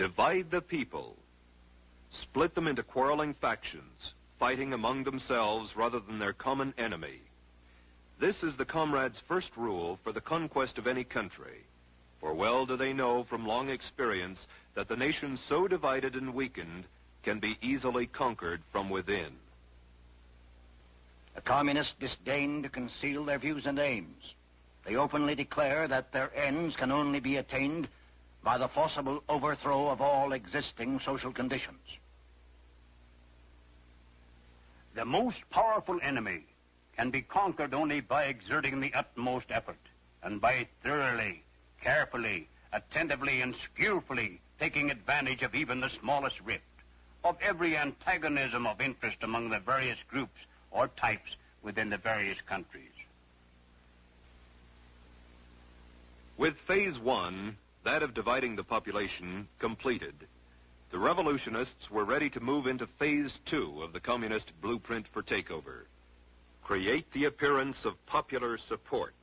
divide the people, split them into quarreling factions, fighting among themselves rather than their common enemy. This is the comrades' first rule for the conquest of any country, for well do they know from long experience that the nation so divided and weakened can be easily conquered from within. The communists disdain to conceal their views and aims. They openly declare that their ends can only be attained by the forcible overthrow of all existing social conditions. The most powerful enemy can be conquered only by exerting the utmost effort and by thoroughly, carefully, attentively, and skillfully taking advantage of even the smallest rift, of every antagonism of interest among the various groups or types within the various countries. With phase one, that of dividing the population, completed, the revolutionists were ready to move into phase two of the communist blueprint for takeover. Create the appearance of popular support.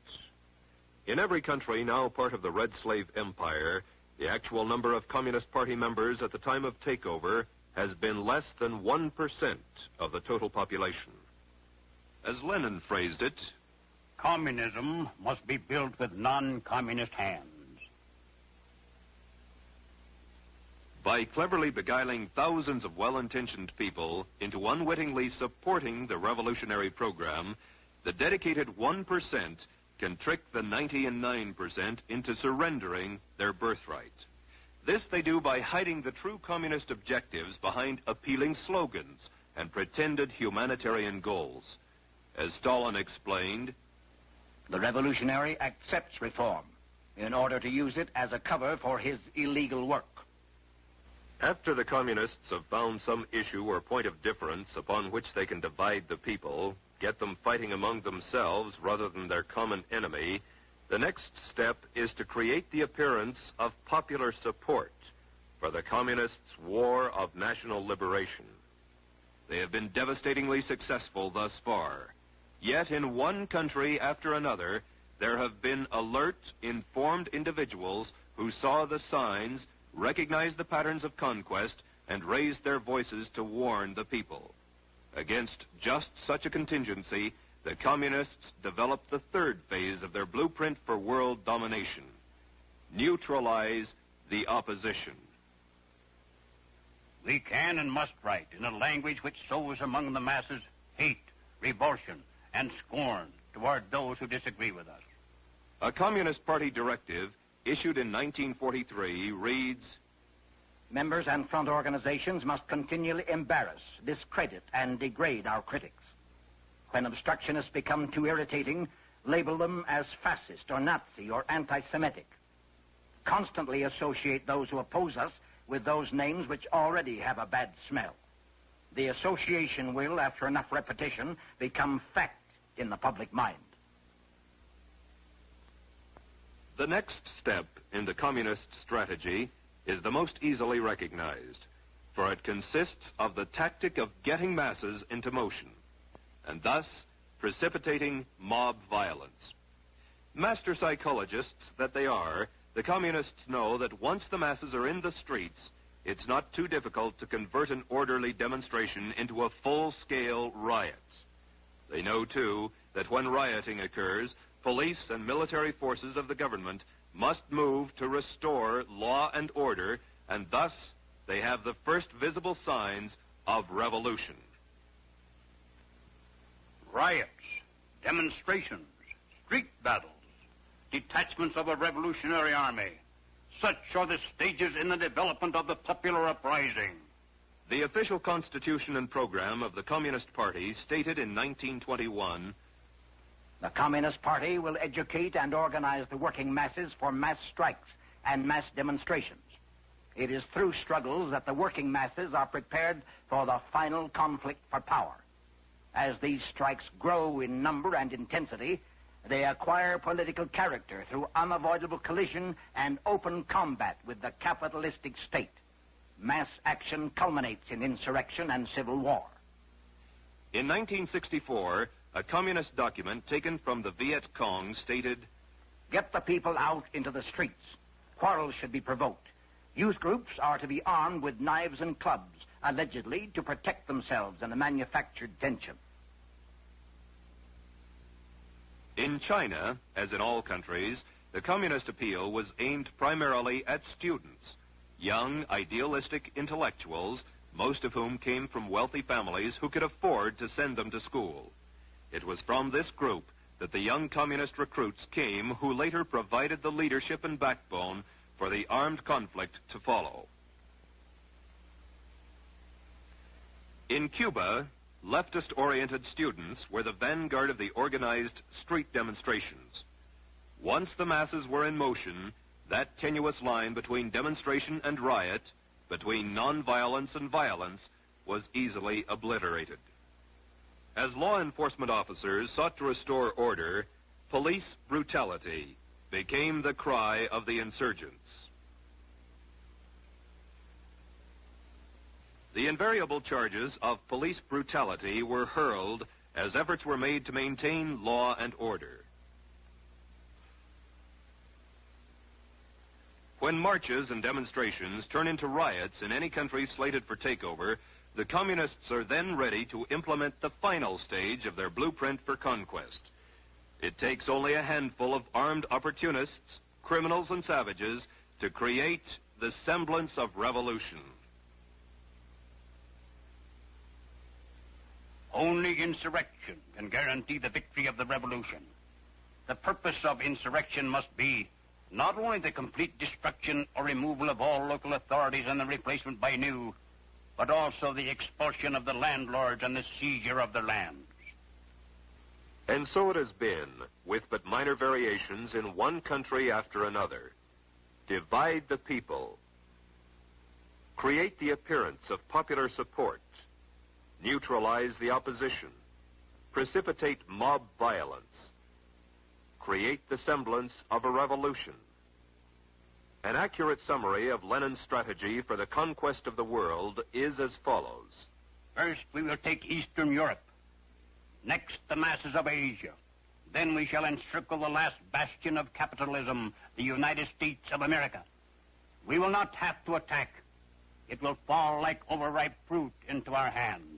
In every country now part of the Red Slave Empire, the actual number of Communist Party members at the time of takeover has been less than 1% of the total population. As Lenin phrased it, communism must be built with non-communist hands. By cleverly beguiling thousands of well-intentioned people into unwittingly supporting the revolutionary program, the dedicated 1% can trick the 99% into surrendering their birthright. This they do by hiding the true communist objectives behind appealing slogans and pretended humanitarian goals. As Stalin explained, the revolutionary accepts reform in order to use it as a cover for his illegal work. After the communists have found some issue or point of difference upon which they can divide the people, get them fighting among themselves rather than their common enemy, the next step is to create the appearance of popular support for the communists' war of national liberation. They have been devastatingly successful thus far. Yet in one country after another, there have been alert, informed individuals who saw the signs, recognized the patterns of conquest, and raised their voices to warn the people. Against just such a contingency, the communists developed the third phase of their blueprint for world domination: neutralize the opposition. We can and must write in a language which sows among the masses hate, revulsion, and scorn toward those who disagree with us. A Communist Party directive issued in 1943 reads, members and front organizations must continually embarrass, discredit, and degrade our critics. When obstructionists become too irritating, label them as fascist or Nazi or anti-Semitic. Constantly associate those who oppose us with those names which already have a bad smell. The association will, after enough repetition, become fact in the public mind. The next step in the communist strategy is the most easily recognized, for it consists of the tactic of getting masses into motion, and thus precipitating mob violence. Master psychologists that they are, the communists know that once the masses are in the streets, it's not too difficult to convert an orderly demonstration into a full-scale riot. They know, too, that when rioting occurs, police and military forces of the government must move to restore law and order, and thus they have the first visible signs of revolution. Riots, demonstrations, street battles, detachments of a revolutionary army. Such are the stages in the development of the popular uprising. The official constitution and program of the Communist Party stated in 1921, the Communist Party will educate and organize the working masses for mass strikes and mass demonstrations. It is through struggles that the working masses are prepared for the final conflict for power. As these strikes grow in number and intensity, they acquire political character through unavoidable collision and open combat with the capitalistic state. Mass action culminates in insurrection and civil war. In 1964, a communist document taken from the Viet Cong stated, get the people out into the streets. Quarrels should be provoked. Youth groups are to be armed with knives and clubs, allegedly to protect themselves in a manufactured tension. In China, as in all countries, the communist appeal was aimed primarily at students, young, idealistic intellectuals, most of whom came from wealthy families who could afford to send them to school. It was from this group that the young communist recruits came who later provided the leadership and backbone for the armed conflict to follow. In Cuba, leftist-oriented students were the vanguard of the organized street demonstrations. Once the masses were in motion, that tenuous line between demonstration and riot, between nonviolence and violence, was easily obliterated. As law enforcement officers sought to restore order, police brutality became the cry of the insurgents. The invariable charges of police brutality were hurled as efforts were made to maintain law and order. When marches and demonstrations turn into riots in any country slated for takeover, the communists are then ready to implement the final stage of their blueprint for conquest. It takes only a handful of armed opportunists, criminals and savages to create the semblance of revolution. Only insurrection can guarantee the victory of the revolution. The purpose of insurrection must be not only the complete destruction or removal of all local authorities and the replacement by new, but also the expulsion of the landlords and the seizure of their lands. And so it has been, with but minor variations in one country after another. Divide the people. Create the appearance of popular support. Neutralize the opposition. Precipitate mob violence. Create the semblance of a revolution. An accurate summary of Lenin's strategy for the conquest of the world is as follows. First, we will take Eastern Europe. Next, the masses of Asia. Then we shall encircle the last bastion of capitalism, the United States of America. We will not have to attack. It will fall like overripe fruit into our hands.